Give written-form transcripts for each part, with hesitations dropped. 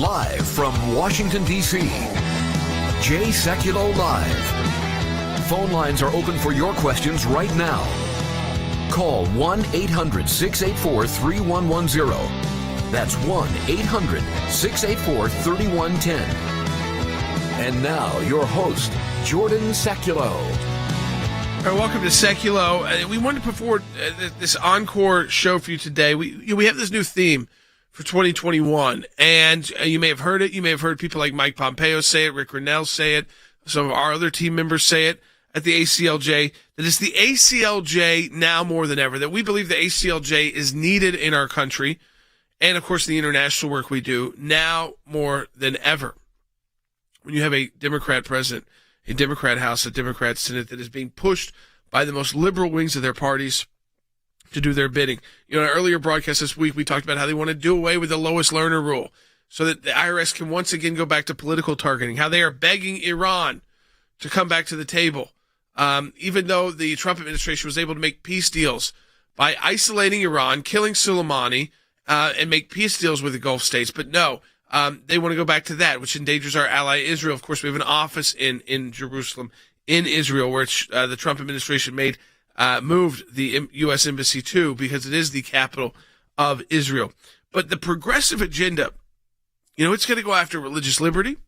Live from Washington, D.C., Jay Sekulow Live. Phone lines are open for your questions right now. Call 1-800-684-3110. That's 1-800-684-3110. And now, your host, Jordan Sekulow. All right, welcome to Sekulow. We wanted to put forward this encore show for you today. We have this new theme for 2021, and you may have heard it. You may have heard people like Mike Pompeo say it, Rick Grinnell say it, some of our other team members say it at the ACLJ, that it's the ACLJ now more than ever, that we believe the ACLJ is needed in our country, and, of course, the international work we do now more than ever. When you have a Democrat president, a Democrat House, a Democrat Senate that is being pushed by the most liberal wings of their parties to do their bidding. You know, in an earlier broadcast this week, we talked about how they want to do away with the lowest learner rule so that the IRS can once again go back to political targeting, how they are begging Iran to come back to the table, even though the Trump administration was able to make peace deals by isolating Iran, killing Soleimani, and make peace deals with the Gulf states. But no, they want to go back to that, which endangers our ally Israel. Of course, we have an office in Jerusalem, in Israel, where the Trump administration moved the U.S. Embassy to, because it is the capital of Israel. But the progressive agenda, you know, it's going to go after religious liberty.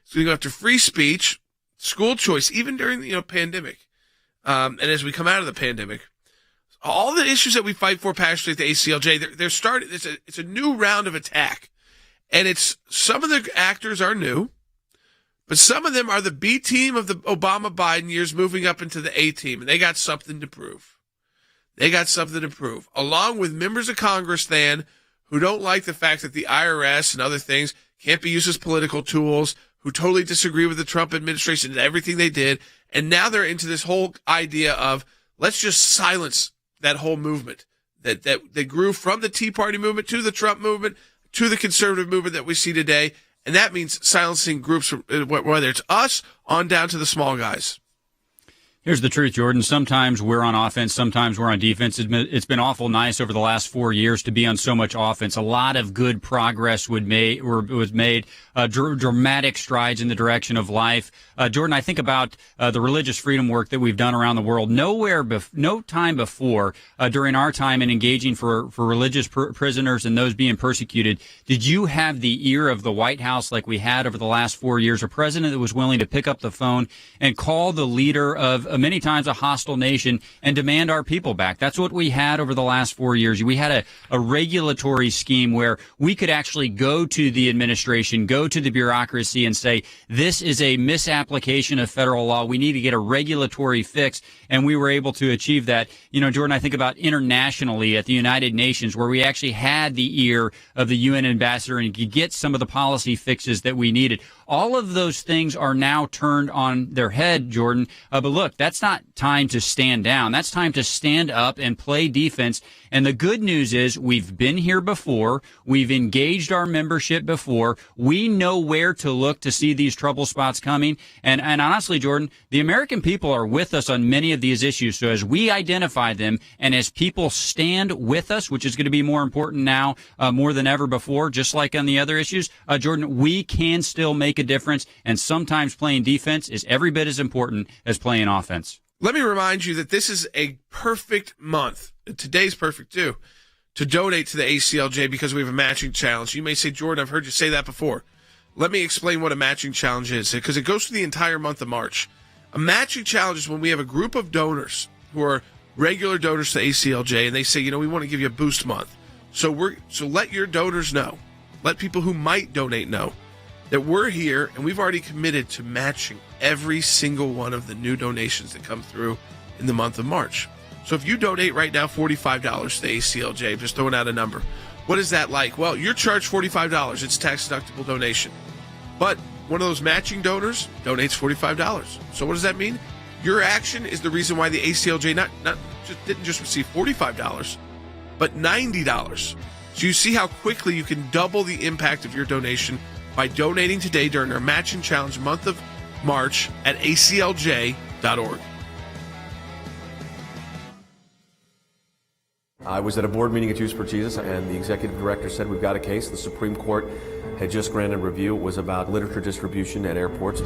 It's going to go after free speech, school choice, even during the pandemic. And as we come out of the pandemic, all the issues that we fight for passionately at the ACLJ, they're starting. It's a new round of attack. And some of the actors are new, but some of them are the B team of the Obama-Biden years moving up into the A team, and they got something to prove. Along with members of Congress then who don't like the fact that the IRS and other things can't be used as political tools, who totally disagree with the Trump administration and everything they did, and now they're into this whole idea of let's just silence that whole movement that grew from the Tea Party movement to the Trump movement to the conservative movement that we see today. And that means silencing groups, whether it's us on down to the small guys. Here's the truth, Jordan. Sometimes we're on offense, sometimes we're on defense. It's been awful nice over the last 4 years to be on so much offense. A lot of good progress was made, dramatic strides in the direction of life. Jordan, I think about the religious freedom work that we've done around the world. No time before, during our time in engaging for religious prisoners and those being persecuted, did you have the ear of the White House like we had over the last 4 years, a president that was willing to pick up the phone and call the leader of many times a hostile nation and demand our people back? That's what we had over the last 4 years. We had a regulatory scheme where we could actually go to the administration, go to the bureaucracy and say, this is a misapplication of federal law. We need to get a regulatory fix. And we were able to achieve that. You know, Jordan, I think about internationally at the United Nations, where we actually had the ear of the UN ambassador and could get some of the policy fixes that we needed. All of those things are now turned on their head, Jordan. But look, that's not time to stand down. That's time to stand up and play defense. And the good news is we've been here before. We've engaged our membership before. We know where to look to see these trouble spots coming. And honestly, Jordan, the American people are with us on many of these issues. So as we identify them and as people stand with us, which is going to be more important now, more than ever before, just like on the other issues, Jordan, we can still make a difference. And sometimes playing defense is every bit as important as playing offense. Let me remind you that this is a perfect month. Today's perfect too, to donate to the ACLJ because we have a matching challenge. You may say, Jordan, I've heard you say that before. Let me explain what a matching challenge is, because it goes through the entire month of March. A matching challenge is when we have a group of donors who are regular donors to ACLJ, and they say, we want to give you a boost month. So let your donors know, let people who might donate know that we're here and we've already committed to matching every single one of the new donations that come through in the month of March. So if you donate right now $45 to the ACLJ, just throwing out a number, what is that like? Well, you're charged $45. It's a tax-deductible donation. But one of those matching donors donates $45. So what does that mean? Your action is the reason why the ACLJ didn't just receive $45, but $90. So you see how quickly you can double the impact of your donation by donating today during our matching challenge month of March at aclj.org. I was at a board meeting at Youth for Jesus, and the executive director said, we've got a case. The Supreme Court had just granted review. It was about literature distribution at airports.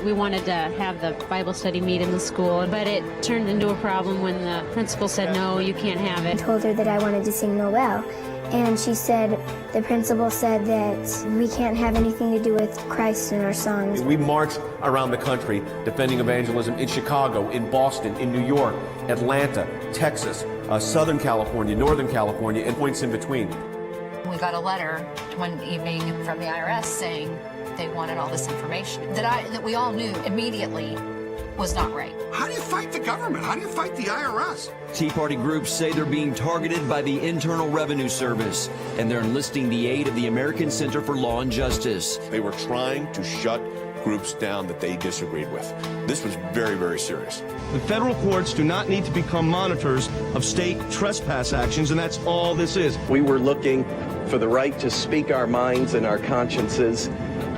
We wanted to have the Bible study meet in the school, but it turned into a problem when the principal said, no, you can't have it. I told her that I wanted to sing Noel, and she said, the principal said that we can't have anything to do with Christ in our songs. We marched around the country defending evangelism in Chicago, in Boston, in New York, Atlanta, Texas, Southern California, Northern California, and points in between. We got a letter one evening from the IRS saying they wanted all this information that we all knew immediately was not right. How do you fight the government? How do you fight the IRS? Tea Party groups say they're being targeted by the Internal Revenue Service, and they're enlisting the aid of the American Center for Law and Justice. They were trying to shut groups down that they disagreed with. This was very, very serious. The federal courts do not need to become monitors of state trespass actions, and that's all this is. We were looking for the right to speak our minds and our consciences,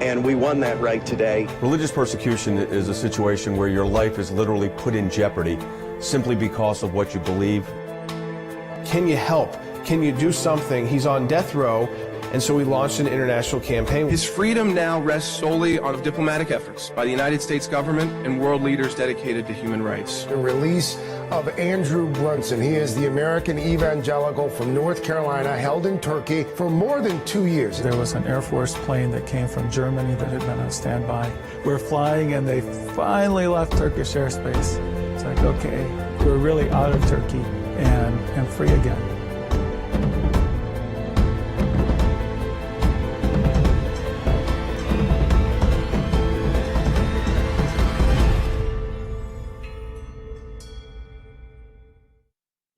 and we won that right today. Religious persecution is a situation where your life is literally put in jeopardy simply because of what you believe. Can you help? Can you do something? He's on death row, and so we launched an international campaign. His freedom now rests solely on diplomatic efforts by the United States government and world leaders dedicated to human rights. The release of Andrew Brunson. He is the American evangelical from North Carolina, held in Turkey for more than 2 years. There was an Air Force plane that came from Germany that had been on standby. We're flying, and they finally left Turkish airspace. It's like, okay, we're really out of Turkey and free again.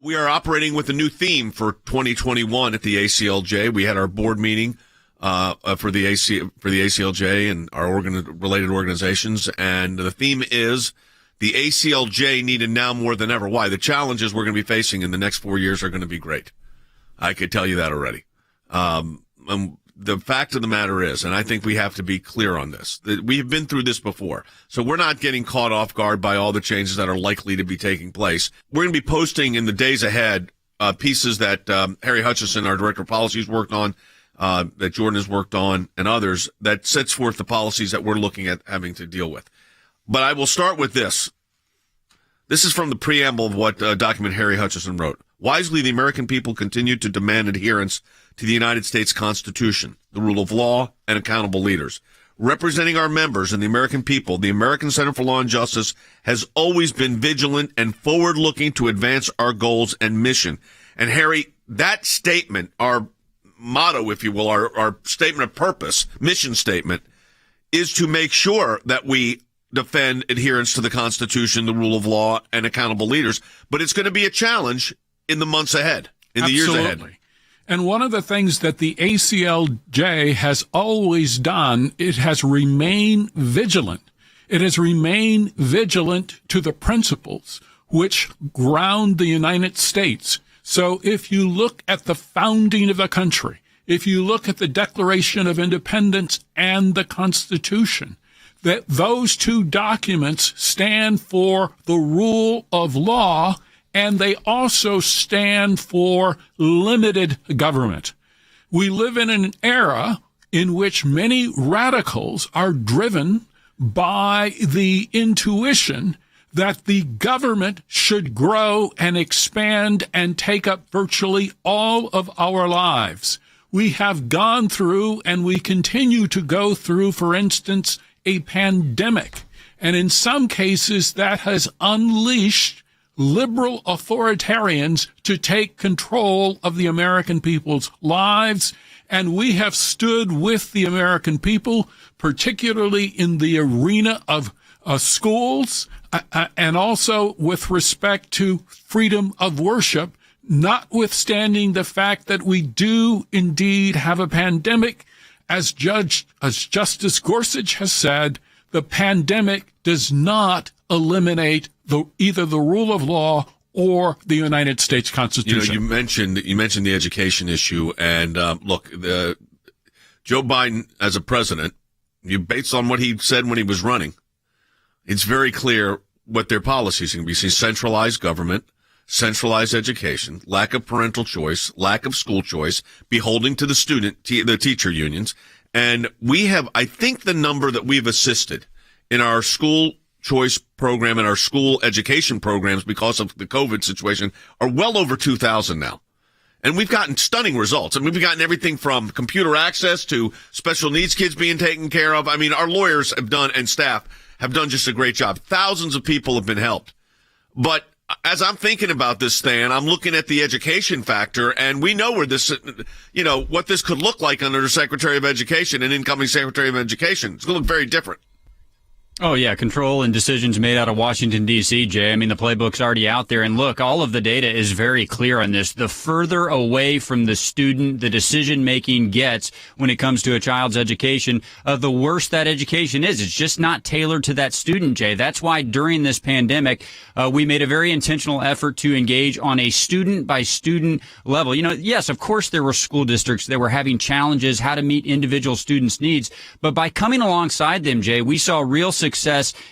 We are operating with a new theme for 2021 at the ACLJ. We had our board meeting for the ACLJ and our related organizations, and the theme is the ACLJ needed now more than ever. Why? The challenges we're going to be facing in the next 4 years are going to be great. I could tell you that already. The fact of the matter is, and I think we have to be clear on this, that we have been through this before. So we're not getting caught off guard by all the changes that are likely to be taking place. We're going to be posting in the days ahead pieces that Harry Hutchison, our director of policy, has worked on, that Jordan has worked on, and others, that sets forth the policies that we're looking at having to deal with. But I will start with this. This is from the preamble of what document Harry Hutchison wrote. Wisely, the American people continue to demand adherence to the United States Constitution, the rule of law, and accountable leaders. Representing our members and the American people, the American Center for Law and Justice has always been vigilant and forward-looking to advance our goals and mission. And Harry, that statement, our motto, if you will, our statement of purpose, mission statement, is to make sure that we defend adherence to the Constitution, the rule of law, and accountable leaders. But it's going to be a challenge in the months ahead, in the years ahead. And one of the things that the ACLJ has always done, it has remained vigilant. It has remained vigilant to the principles which ground the United States. So if you look at the founding of the country, if you look at the Declaration of Independence and the Constitution, that those two documents stand for the rule of law, and they also stand for limited government. We live in an era in which many radicals are driven by the intuition that the government should grow and expand and take up virtually all of our lives. We have gone through, and we continue to go through, for instance, a pandemic. And in some cases, that has unleashed liberal authoritarians to take control of the American people's lives. And we have stood with the American people, particularly in the arena of schools, and also with respect to freedom of worship, notwithstanding the fact that we do indeed have a pandemic. As Justice Gorsuch has said, the pandemic does not eliminate either the rule of law or the United States Constitution. You mentioned the education issue, and look, Joe Biden as a president, based on what he said when he was running, it's very clear what their policies are going to be. Centralized government, centralized education, lack of parental choice, lack of school choice, beholding to the teacher unions. And we have, I think the number that we've assisted in our school choice program and our school education programs because of the COVID situation are well over 2,000 now. And we've gotten stunning results. I mean, we've gotten everything from computer access to special needs kids being taken care of. I mean, our lawyers have done, and staff have done just a great job. Thousands of people have been helped. But as I'm thinking about this, Stan, I'm looking at the education factor, and we know where this, what this could look like under the Secretary of Education and incoming Secretary of Education. It's going to look very different. Oh, yeah. Control and decisions made out of Washington, D.C., Jay. I mean, the playbook's already out there. And look, all of the data is very clear on this. The further away from the student the decision-making gets when it comes to a child's education, the worse that education is. It's just not tailored to that student, Jay. That's why during this pandemic, we made a very intentional effort to engage on a student-by-student level. Yes, of course, there were school districts that were having challenges how to meet individual students' needs. But by coming alongside them, Jay, we saw real success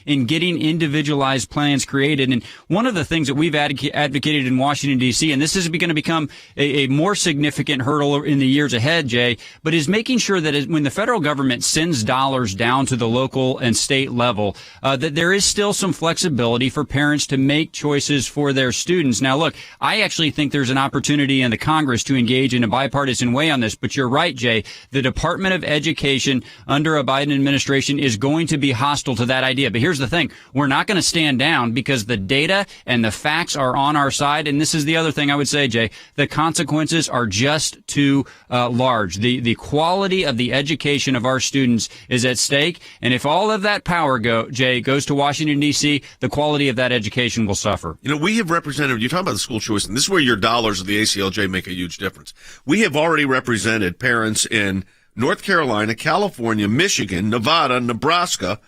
in getting individualized plans created. And one of the things that we've advocated in Washington, D.C., and this is going to become a more significant hurdle in the years ahead, Jay, but is making sure that when the federal government sends dollars down to the local and state level, that there is still some flexibility for parents to make choices for their students. Now, look, I actually think there's an opportunity in the Congress to engage in a bipartisan way on this, but you're right, Jay. The Department of Education under a Biden administration is going to be hostile to that idea. But here's the thing. We're not going to stand down because the data and the facts are on our side. And this is the other thing I would say, Jay. The consequences are just too large. The quality of the education of our students is at stake. And if all of that power, Jay, goes to Washington, D.C., the quality of that education will suffer. We have represented, you're talking about the school choice, and this is where your dollars of the ACLJ make a huge difference. We have already represented parents in North Carolina, California, Michigan, Nevada, Nebraska,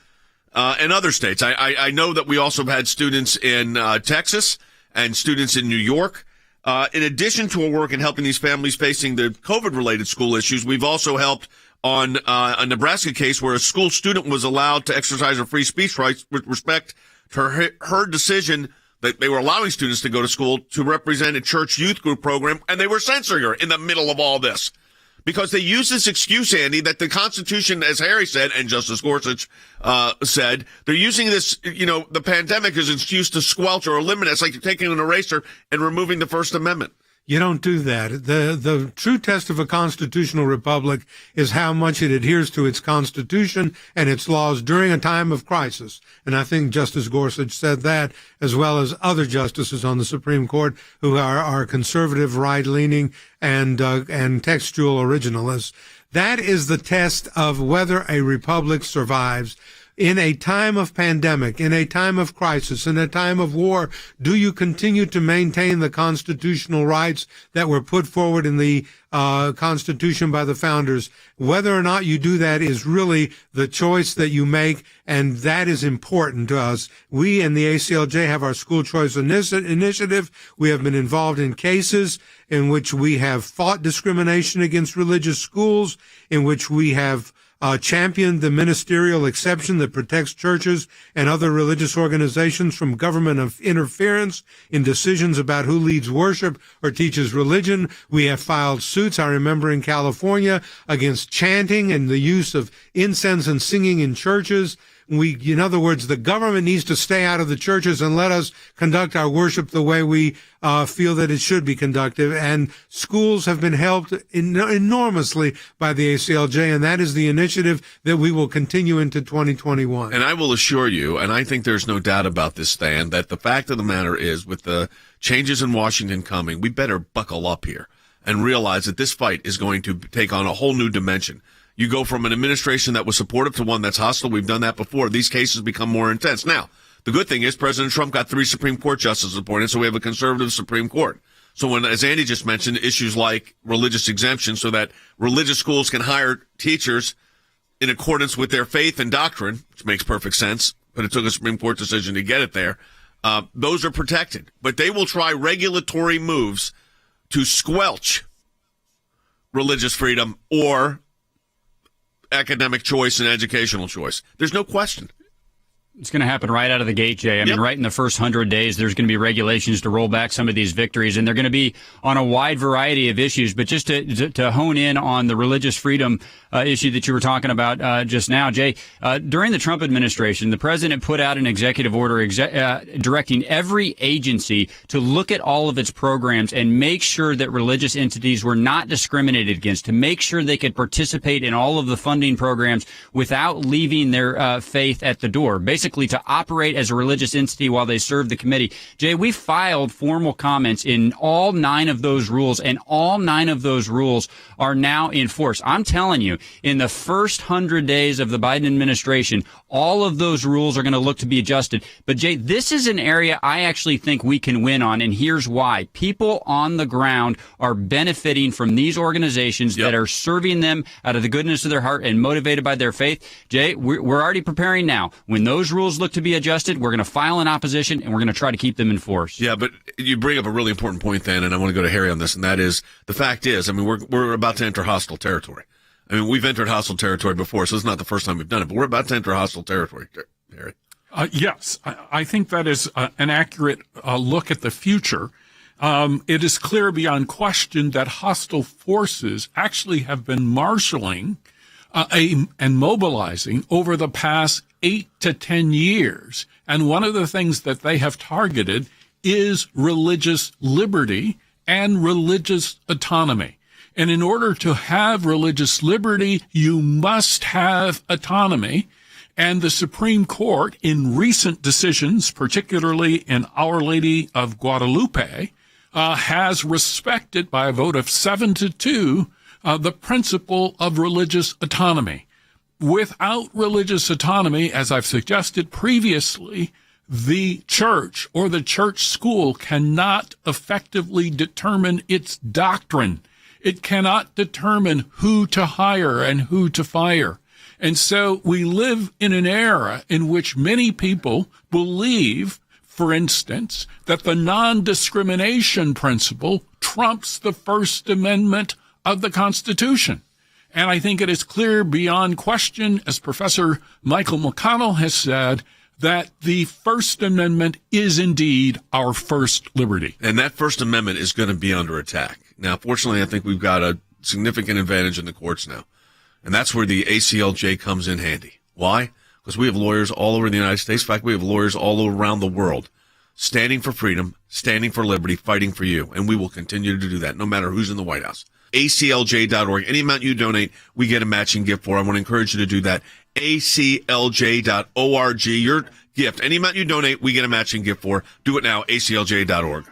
and other states. I know that we also have had students in Texas and students in New York. In addition to our work in helping these families facing the COVID-related school issues, we've also helped on a Nebraska case where a school student was allowed to exercise her free speech rights with respect to her decision that they were allowing students to go to school to represent a church youth group program, and they were censoring her in the middle of all this. Because they use this excuse, Andy, that the Constitution, as Harry said, and Justice Gorsuch said, they're using this, the pandemic as an excuse to squelch or eliminate. It's like you're taking an eraser and removing the First Amendment. You don't do that. The true test of a constitutional republic is how much it adheres to its constitution and its laws during a time of crisis. And I think Justice Gorsuch said that, as well as other justices on the Supreme Court who are conservative, right-leaning, and textual originalists. That is the test of whether a republic survives. In a time of pandemic, in a time of crisis, in a time of war, do you continue to maintain the constitutional rights that were put forward in the Constitution by the founders? Whether or not you do that is really the choice that you make, and that is important to us. We in the ACLJ have our school choice initiative. We have been involved in cases in which we have fought discrimination against religious schools, in which we have championed the ministerial exception that protects churches and other religious organizations from government interference in decisions about who leads worship or teaches religion. We have filed suits, I remember in California, against chanting and the use of incense and singing in churches. In other words, the government needs to stay out of the churches and let us conduct our worship the way we feel that it should be conducted. And schools have been helped enormously by the ACLJ, and that is the initiative that we will continue into 2021. And I will assure you, and I think there's no doubt about this, Stan, that the fact of the matter is, with the changes in Washington coming, we better buckle up here and realize that this fight is going to take on a whole new dimension. You go from an administration that was supportive to one that's hostile. We've done that before. These cases become more intense. Now, the good thing is President Trump got 3 Supreme Court justices appointed, so we have a conservative Supreme Court. So when, as Andy just mentioned, issues like religious exemption so that religious schools can hire teachers in accordance with their faith and doctrine, which makes perfect sense, but it took a Supreme Court decision to get it there, those are protected. But they will try regulatory moves to squelch religious freedom or academic choice and educational choice. There's no question. It's going to happen right out of the gate, Jay. I mean, right in the first 100 days, there's going to be regulations to roll back some of these victories, and they're going to be on a wide variety of issues. But just to hone in on the religious freedom issue that you were talking about just now, Jay, during the Trump administration, the president put out an executive order directing every agency to look at all of its programs and make sure that religious entities were not discriminated against, to make sure they could participate in all of the funding programs without leaving their faith at the door. Basically, to operate as a religious entity while they serve the committee. Jay, we filed formal comments in all 9 of those rules, and all 9 of those rules are now in force. I'm telling you, in the first 100 days of the Biden administration, all of those rules are going to look to be adjusted. But Jay, this is an area I actually think we can win on, and here's why. People on the ground are benefiting from these organizations that are serving them out of the goodness of their heart and motivated by their faith. Jay, we're already preparing now. When those rules look to be adjusted, we're going to file an opposition, and we're going to try to keep them in force. Yeah, but you bring up a really important point then, and I want to go to Harry on this, and that is, the fact is, I mean, we're about to enter hostile territory. I mean, we've entered hostile territory before, so it's not the first time we've done it, but we're about to enter hostile territory, Harry. Yes, I think that is an accurate look at the future. It is clear beyond question that hostile forces actually have been marshaling and mobilizing over the past 8 to 10 years. And one of the things that they have targeted is religious liberty and religious autonomy. And in order to have religious liberty, you must have autonomy. And the Supreme Court, in recent decisions, particularly in Our Lady of Guadalupe, has respected by a vote of 7-2 the principle of religious autonomy. Without religious autonomy, as I've suggested previously, the church or the church school cannot effectively determine its doctrine. It cannot determine who to hire and who to fire. And so we live in an era in which many people believe, for instance, that the non-discrimination principle trumps the First Amendment of the Constitution. And I think it is clear beyond question, as Professor Michael McConnell has said, that the First Amendment is indeed our first liberty. And that First Amendment is going to be under attack. Now, fortunately, I think we've got a significant advantage in the courts now. And that's where the ACLJ comes in handy. Why? Because we have lawyers all over the United States. In fact, we have lawyers all around the world standing for freedom, standing for liberty, fighting for you. And we will continue to do that no matter who's in the White House. ACLJ.org. Any amount you donate, we get a matching gift for. I want to encourage you to do that. ACLJ.org. Your gift. Any amount you donate, we get a matching gift for. Do it now. ACLJ.org.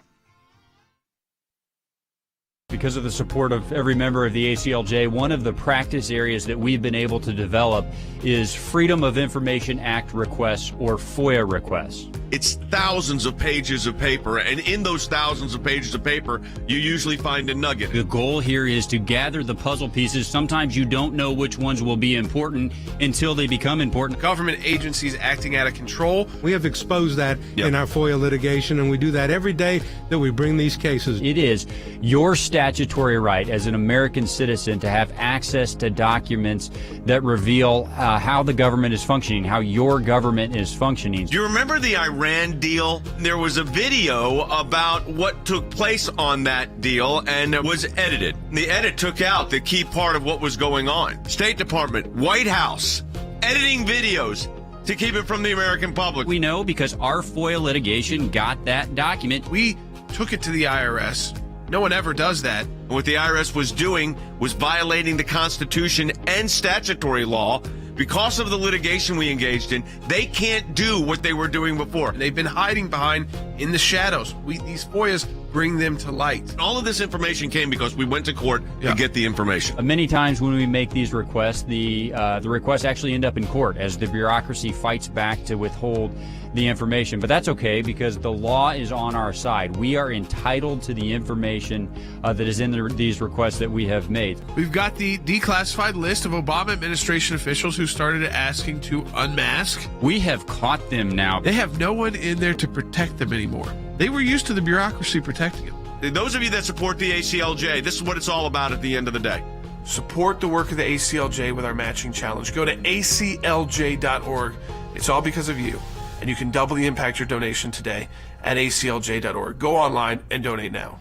Because of the support of every member of the ACLJ, one of the practice areas that we've been able to develop is Freedom of Information Act requests, or FOIA requests. It's thousands of pages of paper, and in those thousands of pages of paper, you usually find a nugget. The goal here is to gather the puzzle pieces. Sometimes you don't know which ones will be important until they become important. Government agencies acting out of control. We have exposed that in our FOIA litigation, and we do that every day that we bring these cases. It is your statutory right as an American citizen to have access to documents that reveal how the government is functioning, how your government is functioning. Do you remember the Iran deal? There was a video about what took place on that deal, and it was edited. The edit took out the key part of what was going on. State Department, White House, editing videos to keep it from the American public. We know because our FOIA litigation got that document. We took it to the IRS. No one ever does that. What the IRS was doing was violating the Constitution and statutory law. Because of the litigation we engaged in, they can't do what they were doing before. They've been hiding behind in the shadows. These FOIAs bring them to light. All of this information came because we went to court to get the information. Many times when we make these requests, the requests actually end up in court as the bureaucracy fights back to withhold the information. But that's okay because the law is on our side. We are entitled to the information that is in these requests that we have made. We've got the declassified list of Obama administration officials who started asking to unmask. We have caught them now. They have no one in there to protect them anymore. They were used to the bureaucracy protecting them. Those of you that support the ACLJ, this is what it's all about at the end of the day. Support the work of the ACLJ with our matching challenge. Go to aclj.org. It's all because of you. and you can doubly impact your donation today at aclj.org. Go online and donate now.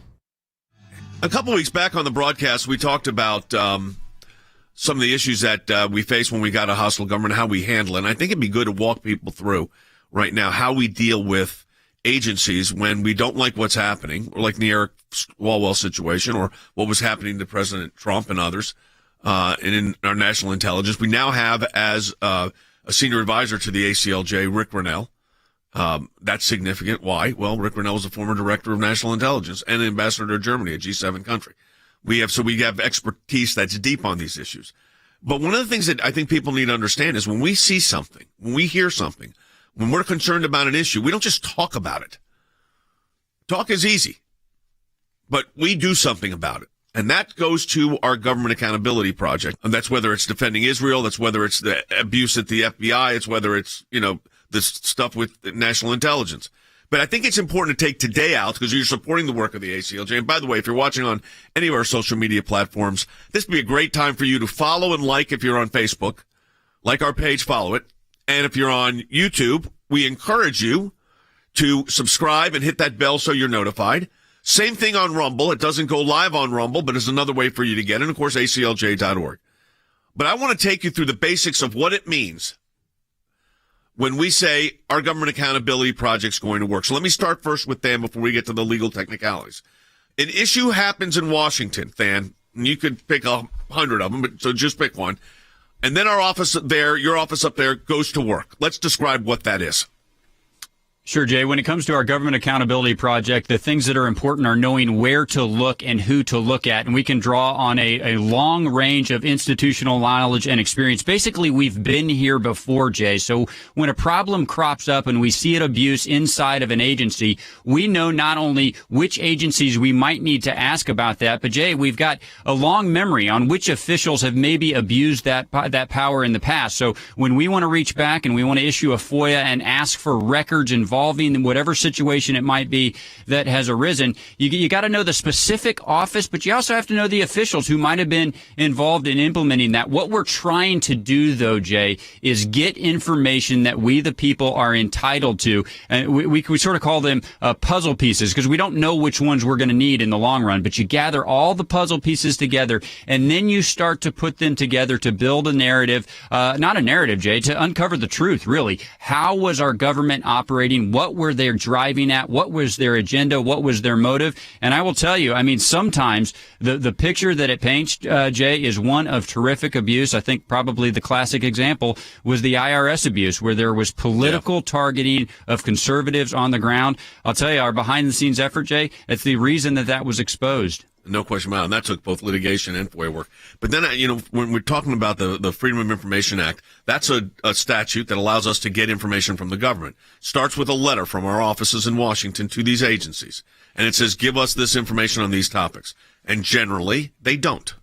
A couple weeks back on the broadcast, we talked about some of the issues that we face when we got a hostile government, how we handle it. And I think it'd be good to walk people through right now how we deal with agencies when we don't like what's happening, or like the Eric Swalwell situation, or what was happening to President Trump and others, and in our national intelligence. We now have as a senior advisor to the ACLJ, Rick Grinnell. That's significant. Why? Well, Rick Grinnell is a former director of national intelligence and an ambassador to Germany, a G7 country. We have expertise that's deep on these issues. But one of the things that I think people need to understand is when we see something, when we hear something, when we're concerned about an issue, we don't just talk about it. Talk is easy, but we do something about it. And that goes to our Government Accountability Project. And that's whether it's defending Israel, that's whether it's the abuse at the FBI, it's whether it's, this stuff with national intelligence. But I think it's important to take today out because you're supporting the work of the ACLJ. And by the way, if you're watching on any of our social media platforms, this would be a great time for you to follow and like if you're on Facebook. Like our page, follow it. And if you're on YouTube, we encourage you to subscribe and hit that bell so you're notified. Same thing on Rumble. It doesn't go live on Rumble, but it's another way for you to get it. And, of course, aclj.org. But I want to take you through the basics of what it means when we say our Government Accountability Project's going to work. So let me start first with Dan before we get to the legal technicalities. An issue happens in Washington, Dan, and you could pick 100 of them, but so just pick one. And then our office there, your office up there, goes to work. Let's describe what that is. Sure, Jay. When it comes to our Government Accountability Project, the things that are important are knowing where to look and who to look at. And we can draw on a long range of institutional knowledge and experience. Basically, we've been here before, Jay. So when a problem crops up and we see an abuse inside of an agency, we know not only which agencies we might need to ask about that, but, Jay, we've got a long memory on which officials have maybe abused that power in the past. So when we want to reach back and we want to issue a FOIA and ask for records involving whatever situation it might be that has arisen, you got to know the specific office, but you also have to know the officials who might have been involved in implementing that. What we're trying to do, though, Jay, is get information that we, the people, are entitled to. And we sort of call them puzzle pieces because we don't know which ones we're going to need in the long run. But you gather all the puzzle pieces together, and then you start to put them together to build a narrative, not a narrative, Jay, to uncover the truth, really. How was our government operating? What were they driving at? What was their agenda? What was their motive? And I will tell you, sometimes the picture that it paints, Jay, is one of terrific abuse. I think probably the classic example was the IRS abuse, where there was political targeting of conservatives on the ground. I'll tell you, our behind-the-scenes effort, Jay, it's the reason that was exposed. No question about it. And that took both litigation and FOIA work. But then, when we're talking about the Freedom of Information Act, that's a statute that allows us to get information from the government. Starts with a letter from our offices in Washington to these agencies. And it says, give us this information on these topics. And generally, they don't.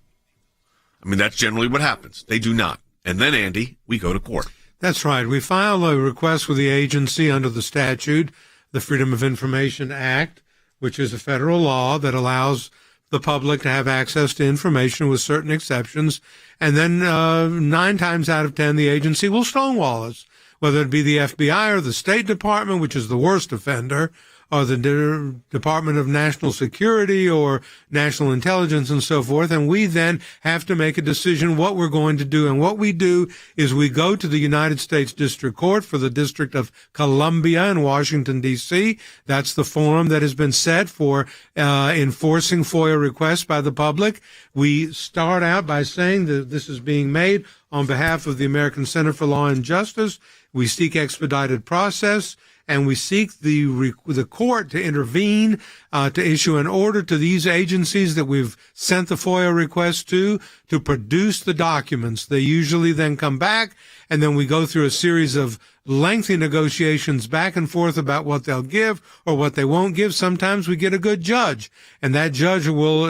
That's generally what happens. They do not. And then, Andy, we go to court. That's right. We file a request with the agency under the statute, the Freedom of Information Act, which is a federal law that allows the public to have access to information with certain exceptions. And then 9 times out of 10, the agency will stonewall us, whether it be the FBI or the State Department, which is the worst offender, or the Department of National Security or National Intelligence and so forth. And we then have to make a decision what we're going to do. And what we do is we go to the United States District Court for the District of Columbia in Washington, D.C. That's the forum that has been set for enforcing FOIA requests by the public. We start out by saying that this is being made on behalf of the American Center for Law and Justice. We seek expedited process. And we seek the court to intervene, to issue an order to these agencies that we've sent the FOIA request to produce the documents. They usually then come back, and then we go through a series of lengthy negotiations back and forth about what they'll give or what they won't give. Sometimes we get a good judge, and that judge will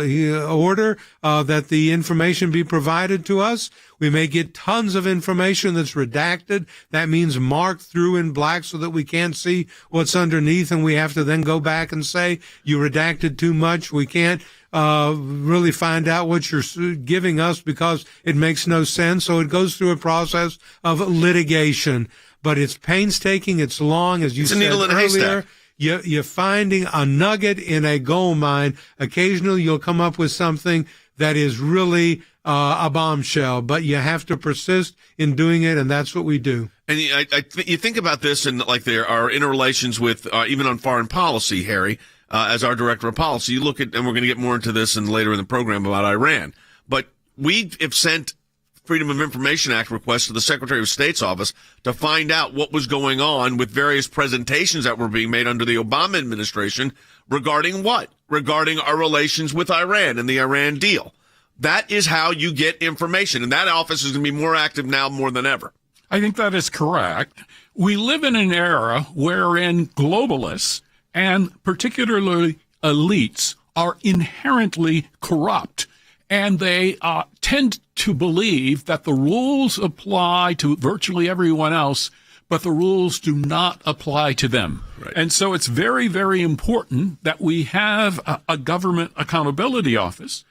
order that the information be provided to us. We may get tons of information that's redacted. That means marked through in black so that we can't see what's underneath, and we have to then go back and say, you redacted too much. We can't really find out what you're giving us because it makes no sense. So it goes through a process of litigation. but it's painstaking. It's long, as you said a needle in a earlier. haystack. You're finding a nugget in a gold mine. Occasionally, you'll come up with something that is really a bombshell, but you have to persist in doing it, and that's what we do. And you think about this, and like there are interrelations with even on foreign policy, Harry, as our director of policy. You look at, and we're going to get more into this and later in the program about Iran, but we have sent Freedom of Information Act requests to the Secretary of State's office to find out what was going on with various presentations that were being made under the Obama administration regarding what? Regarding our relations with Iran and the Iran deal. That is how you get information, and that office is going to be more active now more than ever. I think that is correct. We live in an era wherein globalists and particularly elites are inherently corrupt, and they tend to believe that the rules apply to virtually everyone else, but the rules do not apply to them. Right. And so it's very, very important that we have a government accountability office.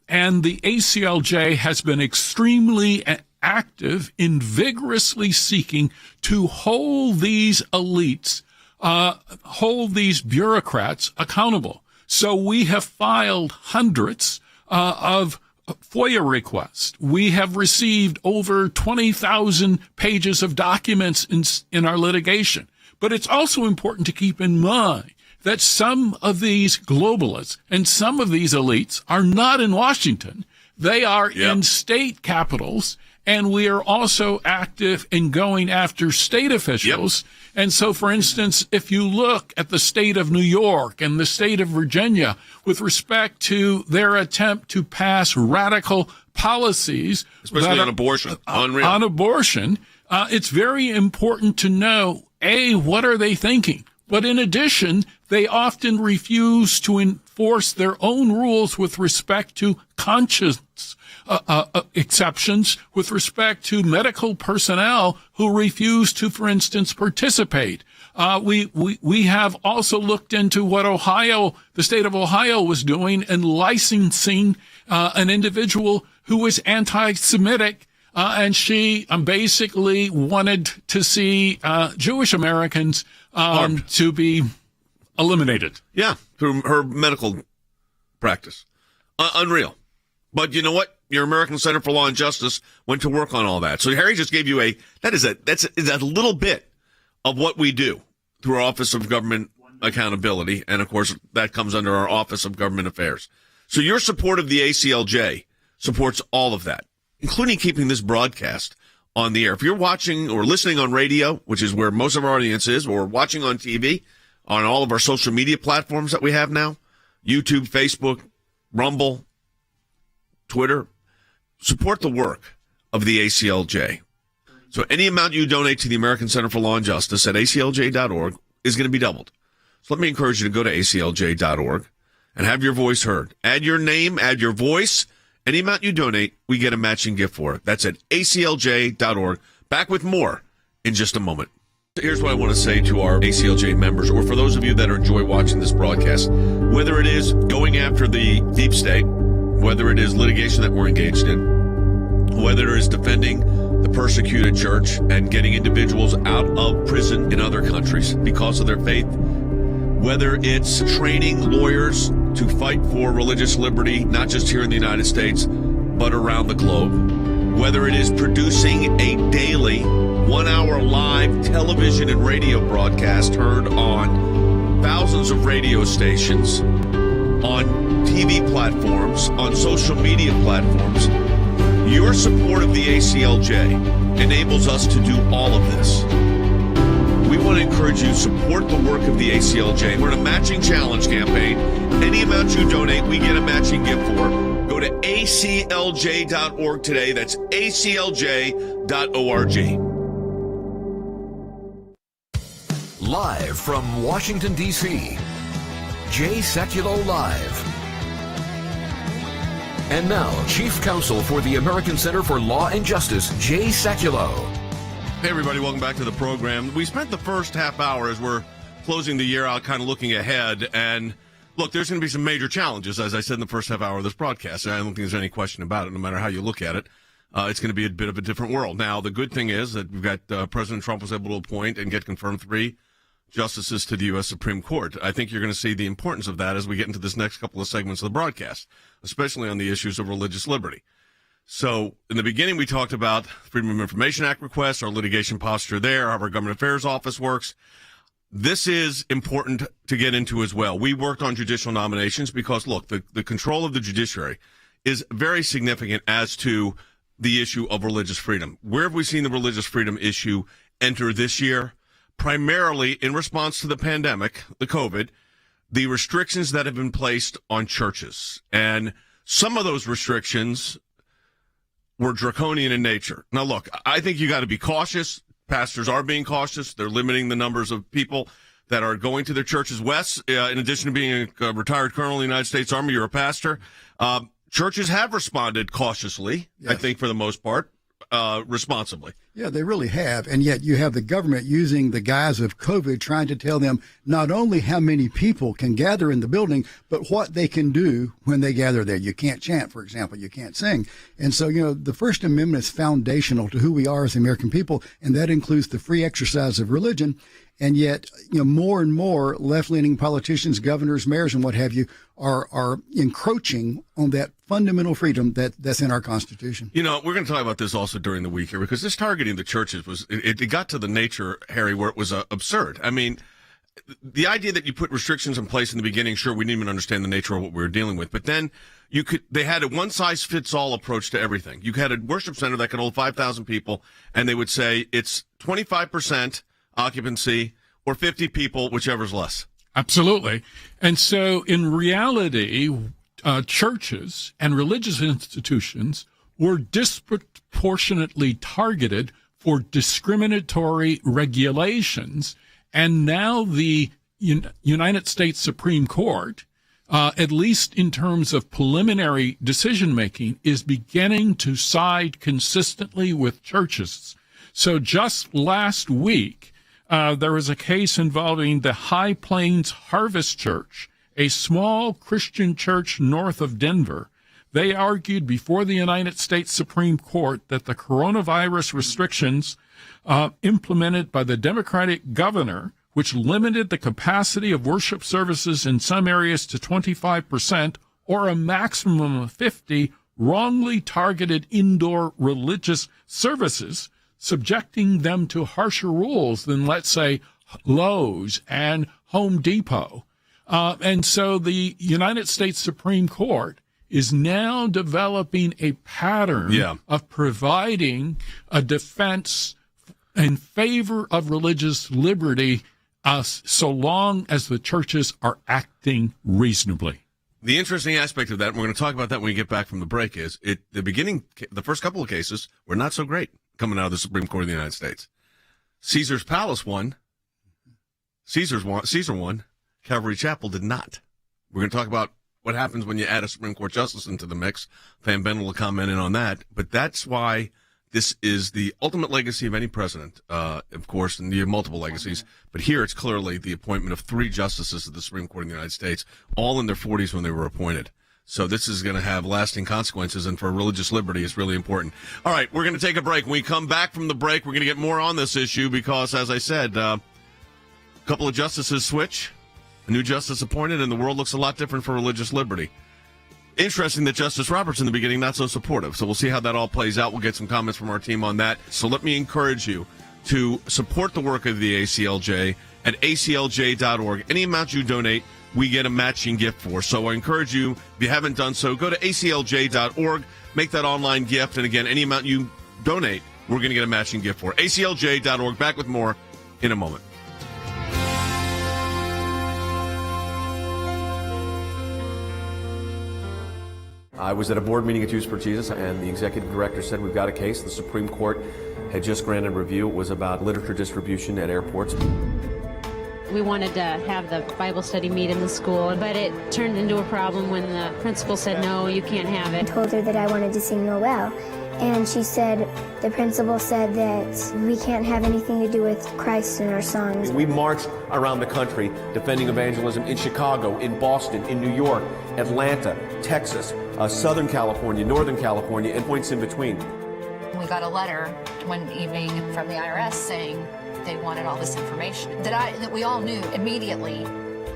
And the ACLJ has been extremely active in vigorously seeking to hold these elites, hold these bureaucrats accountable. So we have filed hundreds of FOIA requests. We have received over 20,000 pages of documents in our litigation. But it's also important to keep in mind that some of these globalists and some of these elites are not in Washington. They are in state capitals, and we are also active in going after state officials. And so, for instance, if you look at the state of New York and the state of Virginia with respect to their attempt to pass radical policies, especially on abortion, on abortion, it's very important to know, A, what are they thinking? But in addition, they often refuse to enforce their own rules with respect to conscience exceptions, with respect to medical personnel who refuse to, for instance, participate. We have also looked into what the state of Ohio was doing in licensing an individual who was anti-Semitic, and she basically wanted to see Jewish Americans to be eliminated. Yeah, through her medical practice. Unreal. But you know what? Your American Center for Law and Justice went to work on all that. So Harry just gave you that's a little bit of what we do through our Office of Government Accountability. And of course, that comes under our Office of Government Affairs. So your support of the ACLJ supports all of that, including keeping this broadcast on the air. If you're watching or listening on radio, which is where most of our audience is, or watching on TV, on all of our social media platforms that we have now, YouTube, Facebook, Rumble, Twitter, support the work of the ACLJ. So any amount you donate to the American Center for Law and Justice at aclj.org is going to be doubled. So let me encourage you to go to aclj.org and have your voice heard. Add your name, add your voice. Any amount you donate, we get a matching gift for it. That's at aclj.org. Back with more in just a moment. Here's what I want to say to our ACLJ members, or for those of you that enjoy watching this broadcast, whether it is going after the deep state, whether it is litigation that we're engaged in, whether it is defending the persecuted church and getting individuals out of prison in other countries because of their faith, whether it's training lawyers to fight for religious liberty, not just here in the United States, but around the globe, whether it is producing a daily 1-hour live television and radio broadcast heard on thousands of radio stations, on TV platforms, on social media platforms, your support of the ACLJ enables us to do all of this. We want to encourage you to support the work of the ACLJ. We're in a matching challenge campaign. Any amount you donate, we get a matching gift for. Go to aclj.org today. That's aclj.org. Live from Washington, D.C., Jay Sekulow Live. And now, Chief Counsel for the American Center for Law and Justice, Jay Sekulow. Hey, everybody, welcome back to the program. We spent the first half hour as we're closing the year out kind of looking ahead. And look, there's going to be some major challenges, as I said in the first half hour of this broadcast. I don't think there's any question about it, no matter how you look at it. it's going to be a bit of a different world. Now, the good thing is that we've got President Trump was able to appoint and get confirmed 3 justices to the U.S. Supreme Court. I think you're going to see the importance of that as we get into this next couple of segments of the broadcast, especially on the issues of religious liberty. So in the beginning, we talked about Freedom of Information Act requests, our litigation posture there, how our government affairs office works. This is important to get into as well. We worked on judicial nominations because, look, the control of the judiciary is very significant as to the issue of religious freedom. Where have we seen the religious freedom issue enter this year? Primarily in response to the pandemic, the COVID, the restrictions that have been placed on churches. And some of those restrictions were draconian in nature. Now, look, I think you got to be cautious. Pastors are being cautious. They're limiting the numbers of people that are going to their churches. Wes, in addition to being a retired colonel in the United States Army, you're a pastor. Churches have responded cautiously, yes. I think, for the most part, responsibly. Yeah, they really have. And yet you have the government using the guise of COVID trying to tell them not only how many people can gather in the building, but what they can do when they gather there. You can't chant, for example. You can't sing. And so, the First Amendment is foundational to who we are as the American people, and that includes the free exercise of religion. And yet, more and more left-leaning politicians, governors, mayors, and what have you are encroaching on that fundamental freedom that's in our Constitution. We're going to talk about this also during the week here, because this targeting the churches it got to the nature, Harry, where it was absurd. I mean, the idea that you put restrictions in place in the beginning, sure, we didn't even understand the nature of what we were dealing with, but then they had a one-size-fits-all approach to everything. You had a worship center that could hold 5,000 people, and they would say it's 25% occupancy or 50 people, whichever's less. Absolutely. And so in reality, churches and religious institutions were disproportionately targeted for discriminatory regulations. And now the United States Supreme Court, at least in terms of preliminary decision-making, is beginning to side consistently with churches. So just last week, there was a case involving the High Plains Harvest Church, a small Christian church north of Denver. They argued before the United States Supreme Court that the coronavirus restrictions implemented by the Democratic governor, which limited the capacity of worship services in some areas to 25% or a maximum of 50%, wrongly targeted indoor religious services, subjecting them to harsher rules than, let's say, Lowe's and Home Depot. And so the United States Supreme Court is now developing a pattern of providing a defense in favor of religious liberty so long as the churches are acting reasonably. The interesting aspect of that, and we're going to talk about that when we get back from the break, is the first couple of cases were not so great coming out of the Supreme Court of the United States. Caesar's Palace won. Caesar won. Calvary Chapel did not. We're going to talk about what happens when you add a Supreme Court justice into the mix. Van Bendel will comment in on that. But that's why this is the ultimate legacy of any president, of course, and you have multiple legacies. But here it's clearly the appointment of 3 justices of the Supreme Court of the United States, all in their 40s when they were appointed. So this is going to have lasting consequences, and for religious liberty, it's really important. All right, we're going to take a break. When we come back from the break, we're going to get more on this issue because, as I said, a couple of justices switch, a new justice appointed, and the world looks a lot different for religious liberty. Interesting that Justice Roberts in the beginning not so supportive. So we'll see how that all plays out. We'll get some comments from our team on that. So let me encourage you to support the work of the ACLJ at aclj.org. Any amount you donate, we get a matching gift for. So I encourage you, if you haven't done so, go to aclj.org, make that online gift. And again, any amount you donate, we're going to get a matching gift for. aclj.org. Back with more in a moment. I was at a board meeting at Youth for Jesus, and the executive director said, we've got a case. The Supreme Court had just granted review. It was about literature distribution at airports. We wanted to have the Bible study meet in the school, but it turned into a problem when the principal said, no, you can't have it. I told her that I wanted to sing Noel, and she said, the principal said that we can't have anything to do with Christ in our songs. We marched around the country defending evangelism in Chicago, in Boston, in New York, Atlanta, Texas, Southern California, Northern California, and points in between. we got a letter one evening from the IRS saying they wanted all this information that we all knew immediately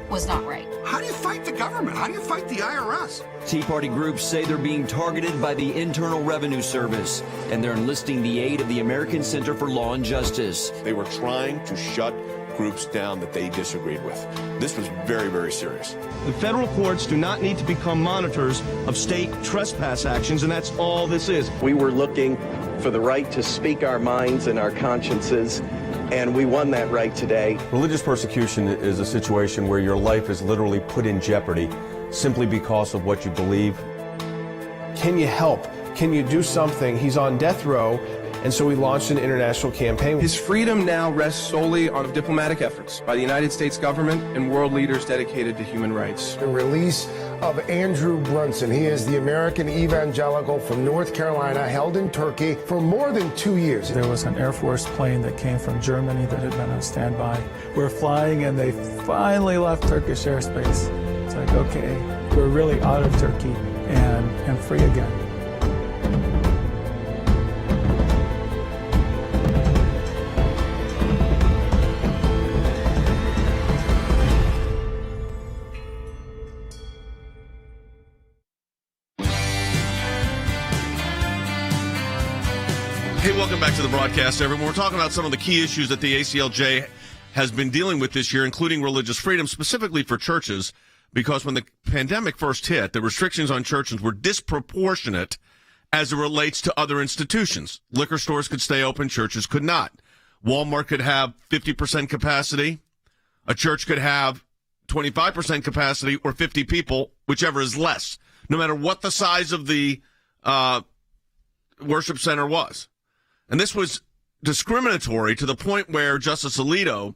was not right. How do you fight the government? How do you fight the IRS? Tea Party groups say they're being targeted by the Internal Revenue Service, and they're enlisting the aid of the American Center for Law and Justice. They were trying to shut groups down that they disagreed with. This was very, very serious. The federal courts do not need to become monitors of state trespass actions, and that's all this is. We were looking for the right to speak our minds and our consciences, and we won that right today. Religious persecution is a situation where your life is literally put in jeopardy simply because of what you believe. Can you help? Can you do something? He's on death row, and so we launched an international campaign. His freedom now rests solely on diplomatic efforts by the United States government and world leaders dedicated to human rights. The release of Andrew Brunson. He is the American evangelical from North Carolina, held in Turkey for more than 2 years. There was an Air Force plane that came from Germany that had been on standby. We're flying and they finally left Turkish airspace. It's like, okay, we're really out of Turkey and free again. Hey, welcome back to the broadcast, everyone. We're talking about some of the key issues that the ACLJ has been dealing with this year, including religious freedom, specifically for churches, because when the pandemic first hit, the restrictions on churches were disproportionate as it relates to other institutions. Liquor stores could stay open, churches could not. Walmart could have 50% capacity. A church could have 25% capacity or 50 people, whichever is less, no matter what the size of the worship center was. And this was discriminatory to the point where Justice Alito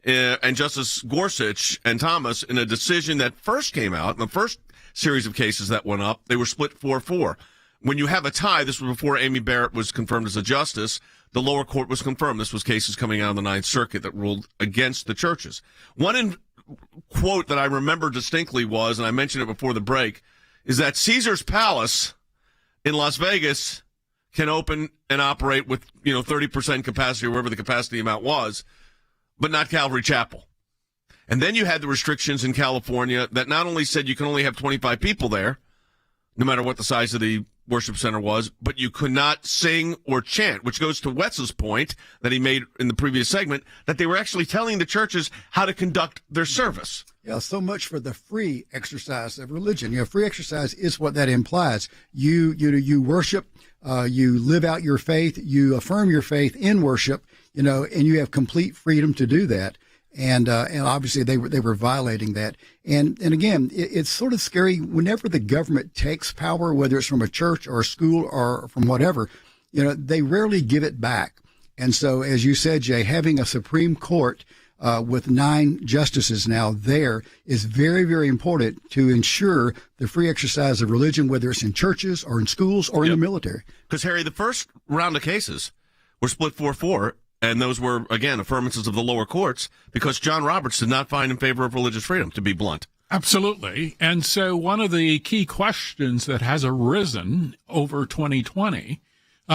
and Justice Gorsuch and Thomas, in a decision that first came out, in the first series of cases that went up, they were split 4-4. When you have a tie, this was before Amy Barrett was confirmed as a justice, the lower court was confirmed. This was cases coming out of the Ninth Circuit that ruled against the churches. One quote that I remember distinctly was, and I mentioned it before the break, is that Caesar's Palace in Las Vegas can open and operate with, 30% capacity or whatever the capacity amount was, but not Calvary Chapel. And then you had the restrictions in California that not only said you can only have 25 people there, no matter what the size of the worship center was, but you could not sing or chant, which goes to Wes's point that he made in the previous segment, that they were actually telling the churches how to conduct their service. Yeah, so much for the free exercise of religion. Free exercise is what that implies. You worship, you live out your faith, you affirm your faith in worship, and you have complete freedom to do that. And obviously they were violating that. And again, it's sort of scary whenever the government takes power, whether it's from a church or a school or from whatever, they rarely give it back. And so, as you said, Jay, having a Supreme Court with 9 justices now there is very, very important to ensure the free exercise of religion, whether it's in churches or in schools or in the military. Because, Harry, the first round of cases were split 4-4. And those were, again, affirmances of the lower courts because John Roberts did not find in favor of religious freedom, to be blunt. Absolutely. And so one of the key questions that has arisen over 2020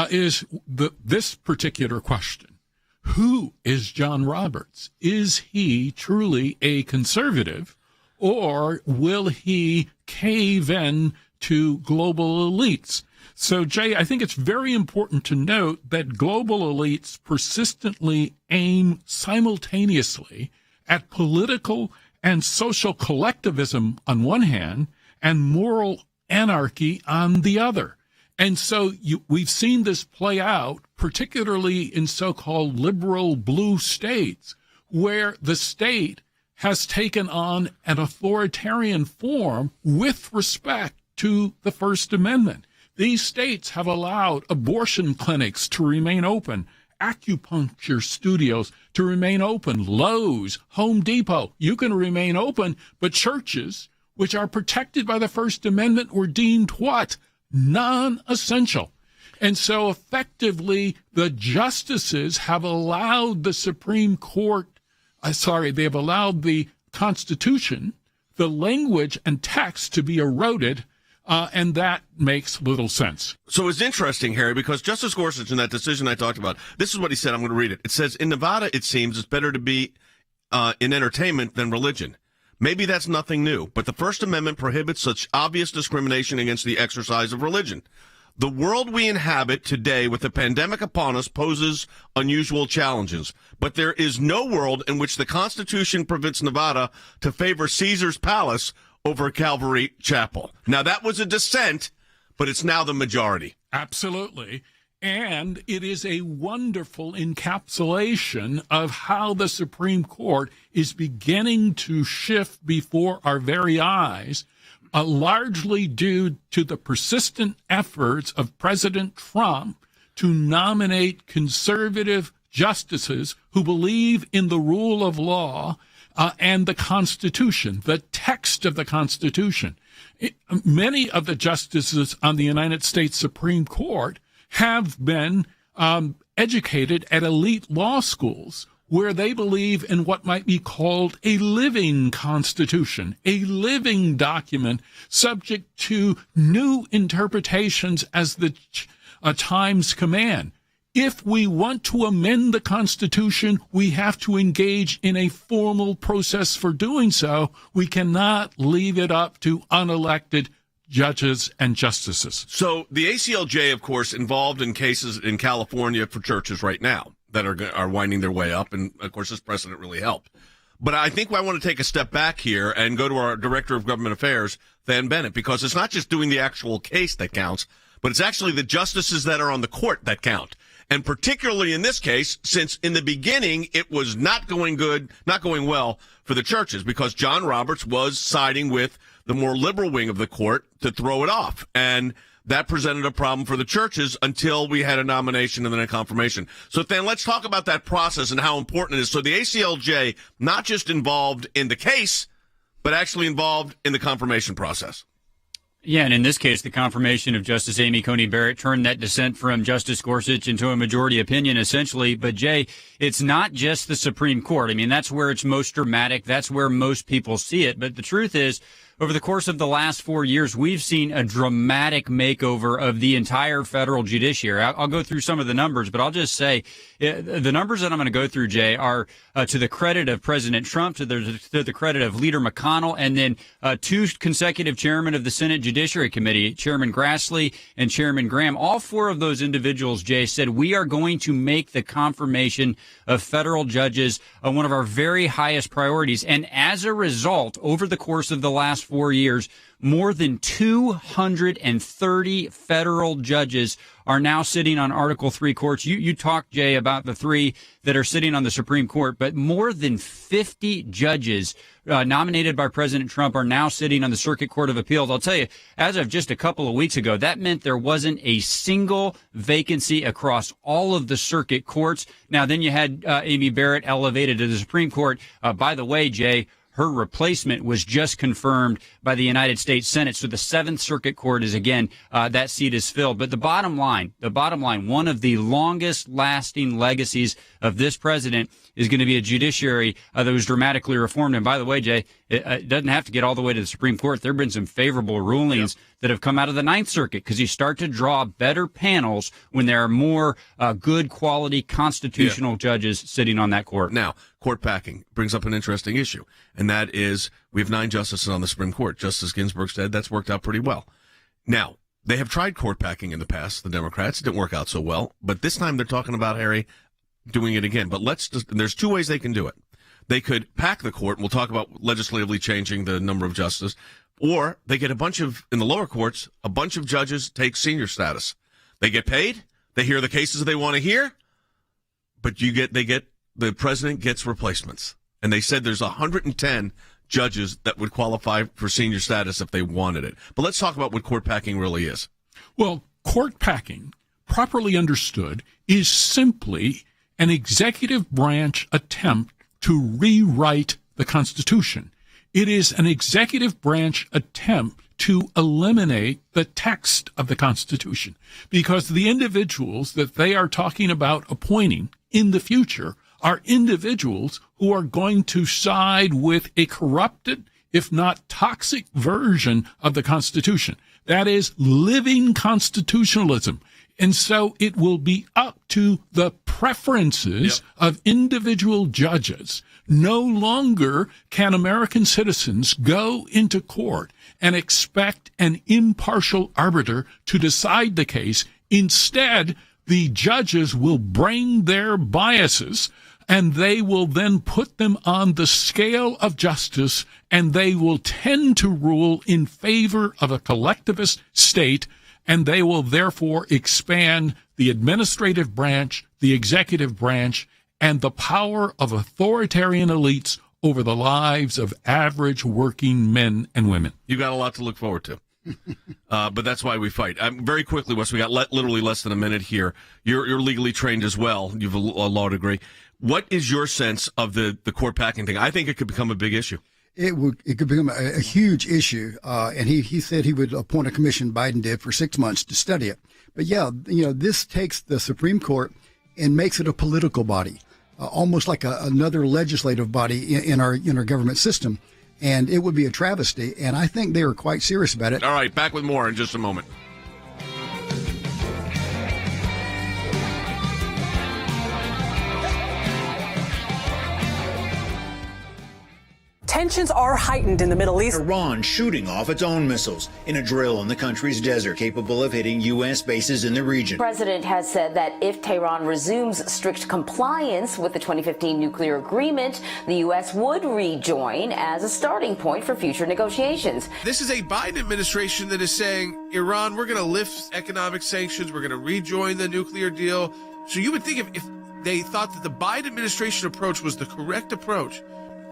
is this particular question. Who is John Roberts? Is he truly a conservative, or will he cave in to global elites? So, Jay, I think it's very important to note that global elites persistently aim simultaneously at political and social collectivism on one hand and moral anarchy on the other. And so we've seen this play out, particularly in so-called liberal blue states, where the state has taken on an authoritarian form with respect to the First Amendment. These states have allowed abortion clinics to remain open, acupuncture studios to remain open, Lowe's, Home Depot, you can remain open, but churches, which are protected by the First Amendment, were deemed what? Non-essential. And so effectively, the justices have allowed the Supreme Court, they have allowed the Constitution, the language and text to be eroded And that makes little sense. So it's interesting, Harry, because Justice Gorsuch, in that decision I talked about, this is what he said. I'm going to read it. It says, in Nevada, it seems it's better to be in entertainment than religion. Maybe that's nothing new, but the First Amendment prohibits such obvious discrimination against the exercise of religion. The world we inhabit today with the pandemic upon us poses unusual challenges, but there is no world in which the Constitution permits Nevada to favor Caesar's Palace over Calvary Chapel. Now, that was a dissent, but it's now the majority. Absolutely. And it is a wonderful encapsulation of how the Supreme Court is beginning to shift before our very eyes, largely due to the persistent efforts of President Trump to nominate conservative justices who believe in the rule of law and the Constitution, the text of the Constitution. Many of the justices on the United States Supreme Court have been educated at elite law schools where they believe in what might be called a living constitution, a living document subject to new interpretations as the times command. If we want to amend the Constitution, we have to engage in a formal process for doing so. We cannot leave it up to unelected judges and justices. So the ACLJ, of course, involved in cases in California for churches right now that are winding their way up, and of course this precedent really helped. But I think I want to take a step back here and go to our Director of Government Affairs, Van Bennett, because it's not just doing the actual case that counts, but it's actually the justices that are on the court that count. And particularly in this case, since in the beginning it was not going well for the churches, because John Roberts was siding with the more liberal wing of the court to throw it off. And that presented a problem for the churches until we had a nomination and then a confirmation. So then let's talk about that process and how important it is. So the ACLJ, not just involved in the case, but actually involved in the confirmation process. Yeah, and in this case, the confirmation of Justice Amy Coney Barrett turned that dissent from Justice Gorsuch into a majority opinion, essentially. But, Jay, it's not just the Supreme Court. I mean, that's where it's most dramatic. That's where most people see it. But the truth is, over the course of the last 4 years, we've seen a dramatic makeover of the entire federal judiciary. I'll go through some of the numbers, but I'll just say the numbers that I'm going to go through, Jay, are to the credit of President Trump, to the credit of Leader McConnell, and then two consecutive chairmen of the Senate Judiciary Committee, Chairman Grassley and Chairman Graham. All four of those individuals, Jay, said we are going to make the confirmation of federal judges one of our very highest priorities. And as a result, over the course of the last 4 years, more than 230 federal judges are now sitting on Article III courts. You talked, Jay, about the three that are sitting on the Supreme Court, but more than 50 judges nominated by President Trump are now sitting on the Circuit Court of Appeals. I'll tell you, as of just a couple of weeks ago, that meant there wasn't a single vacancy across all of the circuit courts. Now, then you had Amy Barrett elevated to the Supreme Court. By the way, Jay, her replacement was just confirmed by the United States Senate. So the Seventh Circuit Court is, again, that seat is filled. But the bottom line, one of the longest lasting legacies of this president is going to be a judiciary that was dramatically reformed. And by the way, Jay, it doesn't have to get all the way to the Supreme Court. There have been some favorable rulings that have come out of the Ninth Circuit, because you start to draw better panels when there are more good quality constitutional judges sitting on that court. Now, court packing brings up an interesting issue, and that is we have 9 justices on the Supreme Court. Justice Ginsburg said that's worked out pretty well. Now, they have tried court packing in the past, the Democrats. It didn't work out so well, but this time they're talking about, Harry, doing it again. But there's 2 ways they can do it. They could pack the court, and we'll talk about legislatively changing the number of justices, or they get in the lower courts, a bunch of judges take senior status. They get paid, they hear the cases they want to hear, but the president gets replacements. And they said there's 110 judges that would qualify for senior status if they wanted it. But let's talk about what court packing really is. Well, court packing, properly understood, is simply an executive branch attempt to rewrite the Constitution. It is an executive branch attempt to eliminate the text of the Constitution, because the individuals that they are talking about appointing in the future are individuals who are going to side with a corrupted, if not toxic version of the Constitution. That is living constitutionalism. And so it will be up to the preferences of individual judges. No longer can American citizens go into court and expect an impartial arbiter to decide the case. Instead, the judges will bring their biases and they will then put them on the scale of justice, and they will tend to rule in favor of a collectivist state, and they will therefore expand the administrative branch, the executive branch, and the power of authoritarian elites over the lives of average working men and women. You got a lot to look forward to. But that's why we fight. Very quickly, Wes, we got literally less than a minute here. You're legally trained as well. You have a law degree. What is your sense of the court packing thing? I think it could become a big issue. It could become a huge issue. And he said he would appoint a commission, Biden did, for 6 months to study it. But yeah, this takes the Supreme Court and makes it a political body, almost like another legislative body in our government system. And it would be a travesty. And I think they are quite serious about it. All right, back with more in just a moment. Tensions are heightened in the Middle East. Iran shooting off its own missiles in a drill in the country's desert capable of hitting U.S. bases in the region. The president has said that if Tehran resumes strict compliance with the 2015 nuclear agreement, the U.S. would rejoin as a starting point for future negotiations. This is a Biden administration that is saying, Iran, we're going to lift economic sanctions, we're going to rejoin the nuclear deal. So you would think if they thought that the Biden administration approach was the correct approach,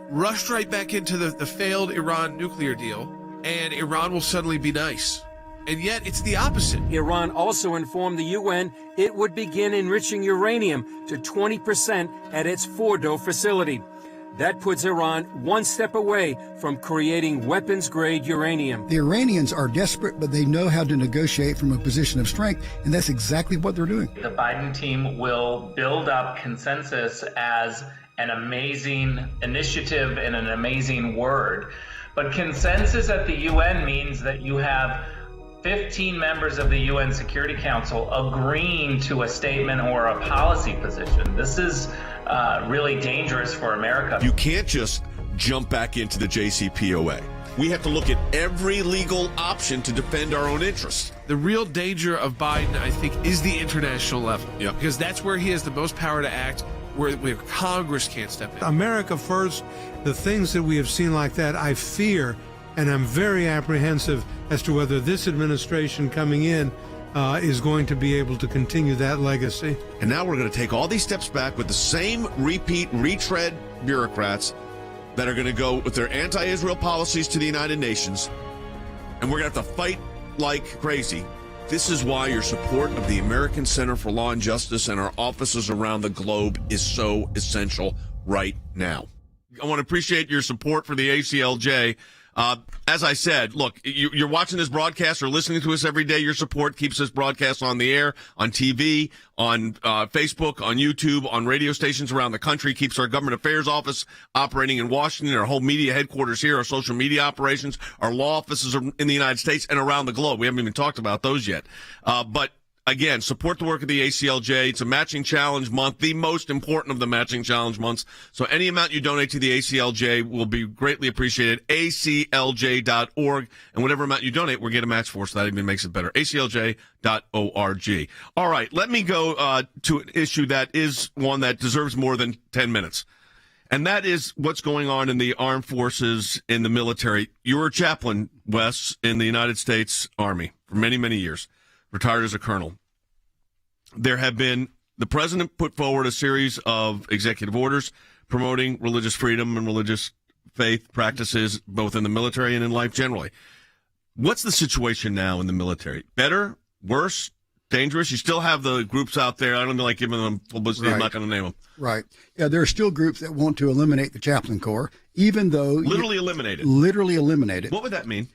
rushed right back into the failed Iran nuclear deal, and Iran will suddenly be nice. And yet it's the opposite. Iran also informed the UN it would begin enriching uranium to 20% at its Fordo facility. That puts Iran one step away from creating weapons-grade uranium. The Iranians are desperate, but they know how to negotiate from a position of strength, and that's exactly what they're doing. The Biden team will build up consensus as an amazing initiative and an amazing word. But consensus at the UN means that you have 15 members of the UN Security Council agreeing to a statement or a policy position. This is really dangerous for America. You can't just jump back into the JCPOA. We have to look at every legal option to defend our own interests. The real danger of Biden, I think, is the international level. Because that's where he has the most power to act, where Congress can't step in. America first, the things that we have seen like that, I fear, and I'm very apprehensive as to whether this administration coming in is going to be able to continue that legacy. And now we're going to take all these steps back with the same retread bureaucrats that are going to go with their anti-Israel policies to the United Nations, and we're going to have to fight like crazy. This is why your support of the American Center for Law and Justice and our offices around the globe is so essential right now. I want to appreciate your support for the ACLJ. As I said, look, you're watching this broadcast or listening to us every day. Your support keeps this broadcast on the air, on TV, on Facebook, on YouTube, on radio stations around the country, keeps our government affairs office operating in Washington, our whole media headquarters here, our social media operations, our law offices in the United States and around the globe. We haven't even talked about those yet. But again, support the work of the ACLJ. It's a matching challenge month, the most important of the matching challenge months. So any amount you donate to the ACLJ will be greatly appreciated. ACLJ.org. And whatever amount you donate, we'll get a match for, so that even makes it better. ACLJ.org. All right, let me go to an issue that is one that deserves more than 10 minutes. And that is what's going on in the armed forces, in the military. You were a chaplain, Wes, in the United States Army for many, many years. Retired as a colonel. The president put forward a series of executive orders promoting religious freedom and religious faith practices, both in the military and in life generally. What's the situation now in the military? Better? Worse? Dangerous? You still have the groups out there. I don't like giving them publicity. Right. I'm not going to name them. Right. Yeah, there are still groups that want to eliminate the chaplain corps, even though... Literally eliminate it. Literally eliminate it. What would that mean?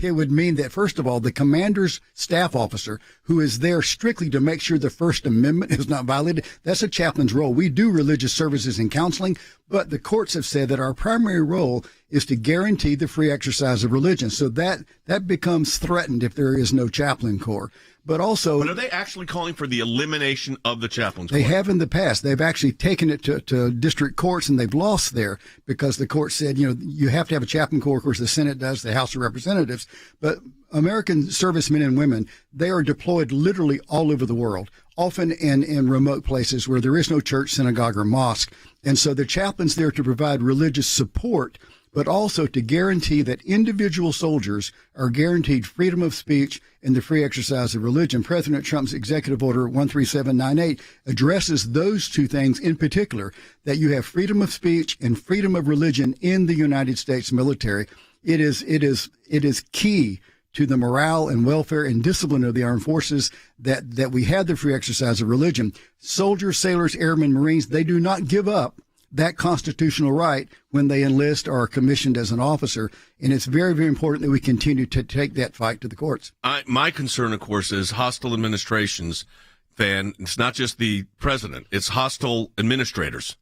It would mean that, first of all, the commander's staff officer, who is there strictly to make sure the First Amendment is not violated, that's a chaplain's role. We do religious services and counseling, but the courts have said that our primary role is to guarantee the free exercise of religion. So that becomes threatened if there is no chaplain corps. But also, are they actually calling for the elimination of the chaplain's they corps? have in the past. They've actually taken it to district courts, and they've lost there because the court said, you have to have a chaplain corps. Of course, the Senate does, the House of Representatives. But American servicemen and women, they are deployed literally all over the world, often in remote places where there is no church, synagogue, or mosque. And so the chaplain's there to provide religious support, but also to guarantee that individual soldiers are guaranteed freedom of speech and the free exercise of religion. President Trump's Executive Order 13798 addresses those two things in particular, that you have freedom of speech and freedom of religion in the United States military. It is key to the morale and welfare and discipline of the armed forces that we have the free exercise of religion. Soldiers, sailors, airmen, Marines, they do not give up that constitutional right when they enlist or are commissioned as an officer. And it's very, very important that we continue to take that fight to the courts. My concern, of course, is hostile administrations. Then it's not just the president, it's hostile administrators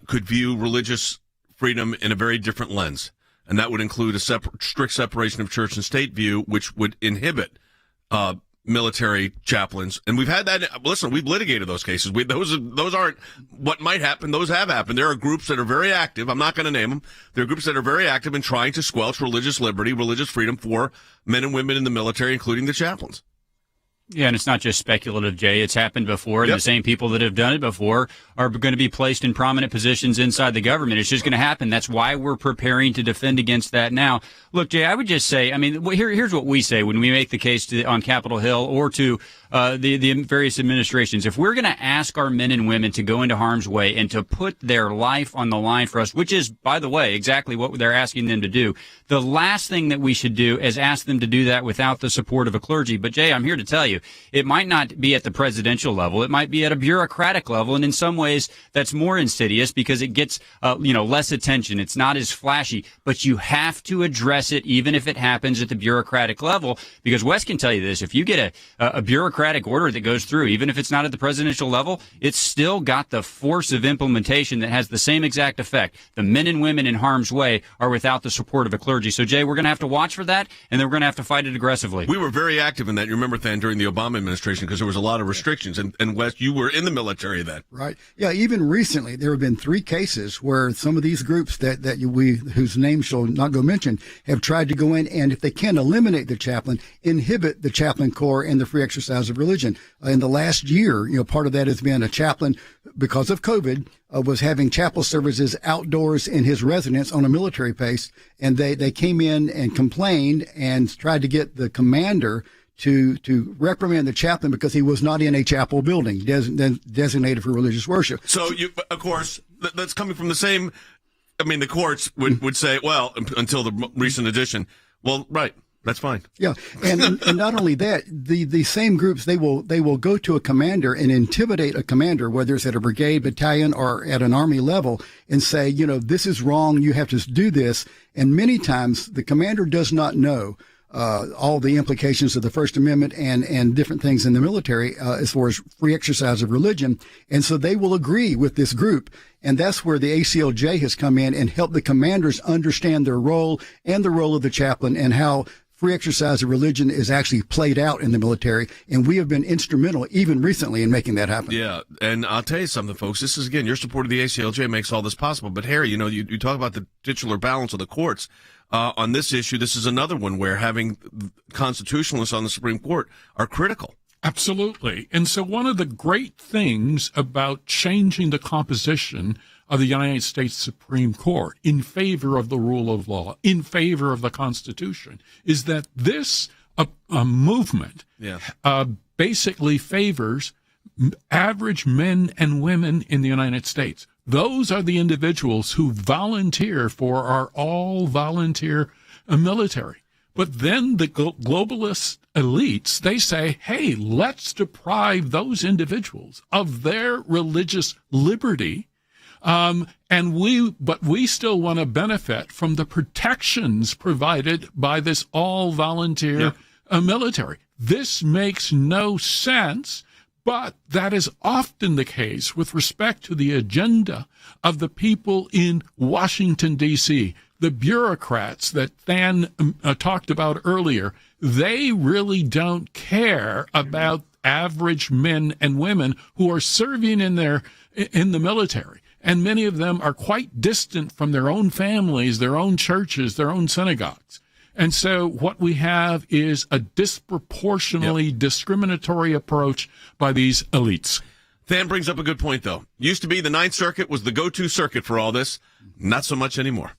could view religious freedom in a very different lens. And that would include a strict separation of church and state view, which would inhibit military chaplains. And we've had that. Listen, we've litigated those cases. Those aren't what might happen. Those have happened. There are groups that are very active. I'm not going to name them. There are groups that are very active in trying to squelch religious liberty, religious freedom for men and women in the military, including the chaplains. Yeah, and it's not just speculative, Jay. It's happened before, and the same people that have done it before are going to be placed in prominent positions inside the government. It's just going to happen. That's why we're preparing to defend against that now. Look, Jay, I would just say, here's what we say when we make the case on Capitol Hill or to the various administrations. If we're going to ask our men and women to go into harm's way and to put their life on the line for us, which is, by the way, exactly what they're asking them to do, the last thing that we should do is ask them to do that without the support of a clergy. But, Jay, I'm here to tell you, it might not be at the presidential level. It might be at a bureaucratic level. And in some ways, that's more insidious because it gets, less attention. It's not as flashy, but you have to address it even if it happens at the bureaucratic level. Because Wes can tell you this, if you get a bureaucratic order that goes through, even if it's not at the presidential level, it's still got the force of implementation that has the same exact effect. The men and women in harm's way are without the support of a clergy. So, Jay, we're going to have to watch for that, and then we're going to have to fight it aggressively. We were very active in that. You remember, Than, during the Obama administration, because there was a lot of restrictions. And Wes, you were in the military then. Right. Yeah, even recently, there have been 3 cases where some of these groups whose names shall not go mentioned have tried to go in and, if they can eliminate the chaplain, inhibit the chaplain corps and the free exercise of religion. In the last year, part of that has been a chaplain, because of COVID, was having chapel services outdoors in his residence on a military base, and they came in and complained and tried to get the commander to reprimand the chaplain because he was not in a chapel building designated for religious worship. So, of course, that's coming from the same. The courts would say, well, until the recent addition. Well, right. That's fine. Yeah. And not only that, the same groups, they will go to a commander and intimidate a commander, whether it's at a brigade, battalion, or at an army level, and say, this is wrong. You have to do this. And many times the commander does not know all the implications of the First Amendment and different things in the military as far as free exercise of religion. And so they will agree with this group. And that's where the ACLJ has come in and helped the commanders understand their role and the role of the chaplain and how free exercise of religion is actually played out in the military. And we have been instrumental even recently in making that happen. Yeah. And I'll tell you something, folks. This is, again, your support of the ACLJ makes all this possible. But, Harry, you talk about the titular balance of the courts. On this issue, this is another one where having constitutionalists on the Supreme Court are critical. Absolutely. And so one of the great things about changing the composition of the United States Supreme Court in favor of the rule of law, in favor of the Constitution, is that this movement basically favors average men and women in the United States. Those are the individuals who volunteer for our all-volunteer military. But then the globalist elites, they say, hey, let's deprive those individuals of their religious liberty. But we still want to benefit from the protections provided by this all-volunteer military. This makes no sense, but that is often the case with respect to the agenda of the people in Washington, D.C., the bureaucrats that Than talked about earlier, they really don't care about average men and women who are serving in the military. And many of them are quite distant from their own families, their own churches, their own synagogues. And so what we have is a disproportionately discriminatory approach by these elites. Than brings up a good point, though. Used to be the Ninth Circuit was the go-to circuit for all this. Not so much anymore.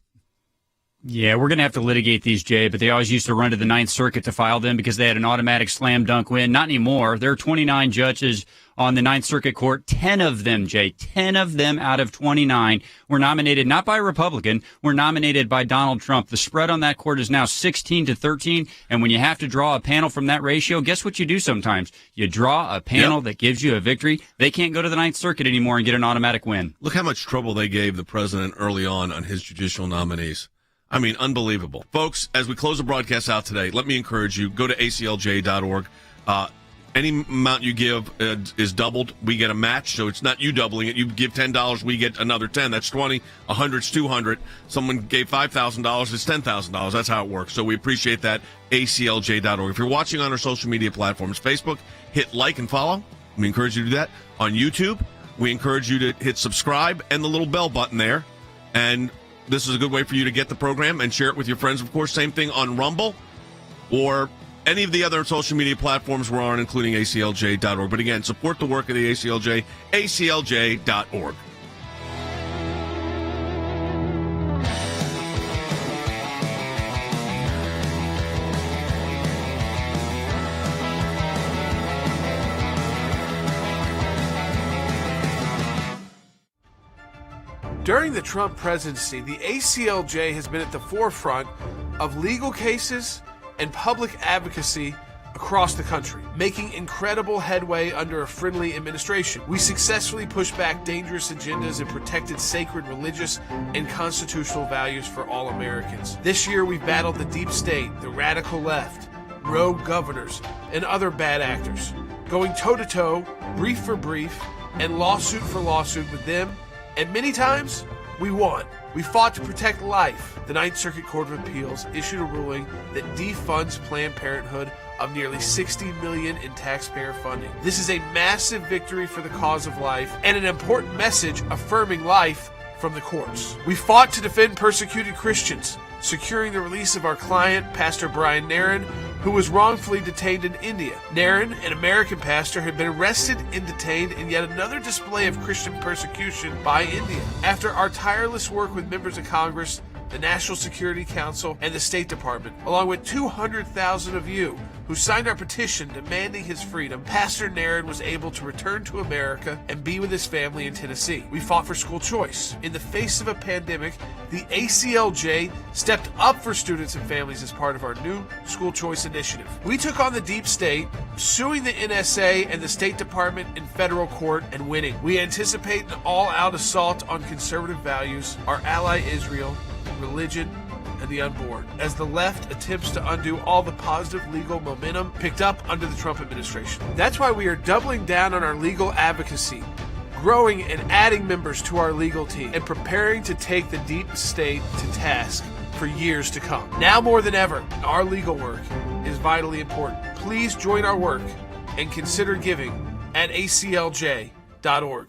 Yeah, we're going to have to litigate these, Jay, but they always used to run to the Ninth Circuit to file them because they had an automatic slam dunk win. Not anymore. There are 29 judges on the Ninth Circuit Court. 10 of them, Jay, 10 of them out of 29 were nominated not by a Republican, were nominated by Donald Trump. The spread on that court is now 16-13, and when you have to draw a panel from that ratio, guess what you do sometimes? You draw a panel that gives you a victory. They can't go to the Ninth Circuit anymore and get an automatic win. Look how much trouble they gave the president early on his judicial nominees. I mean, unbelievable. Folks, as we close the broadcast out today, let me encourage you, go to aclj.org. Any amount you give is doubled. We get a match, so it's not you doubling it. You give $10, we get another 10. That's 20. 100's 200. Someone gave $5,000, it's $10,000. That's how it works. So we appreciate that. aclj.org. If you're watching on our social media platforms, Facebook, hit like and follow. We encourage you to do that. On YouTube, we encourage you to hit subscribe and the little bell button there. And this is a good way for you to get the program and share it with your friends. Of course, same thing on Rumble or any of the other social media platforms we're on, including aclj.org. But again, support the work of the ACLJ, aclj.org. During the Trump presidency, the ACLJ has been at the forefront of legal cases and public advocacy across the country, making incredible headway under a friendly administration. We successfully pushed back dangerous agendas and protected sacred religious and constitutional values for all Americans. This year, we've battled the deep state, the radical left, rogue governors, and other bad actors, going toe-to-toe, brief for brief, and lawsuit for lawsuit with them. And many times, we won. We fought to protect life. The Ninth Circuit Court of Appeals issued a ruling that defunds Planned Parenthood of nearly $60 million in taxpayer funding. This is a massive victory for the cause of life and an important message affirming life from the courts. We fought to defend persecuted Christians, securing the release of our client, Pastor Brian Nairn, who was wrongfully detained in India. Nairn, an American pastor, had been arrested and detained in yet another display of Christian persecution by India. After our tireless work with members of Congress, the National Security Council, and the State Department, along with 200,000 of you who signed our petition demanding his freedom, Pastor Nairn was able to return to America and be with his family in Tennessee. We fought for school choice. In the face of a pandemic, the ACLJ stepped up for students and families as part of our new school choice initiative. We took on the deep state, suing the NSA and the State Department in federal court and winning. We anticipate an all-out assault on conservative values, our ally Israel, religion, and the unborn, as the left attempts to undo all the positive legal momentum picked up under the Trump administration. That's why we are doubling down on our legal advocacy, growing and adding members to our legal team, and preparing to take the deep state to task for years to come. Now more than ever, our legal work is vitally important. Please join our work and consider giving at aclj.org.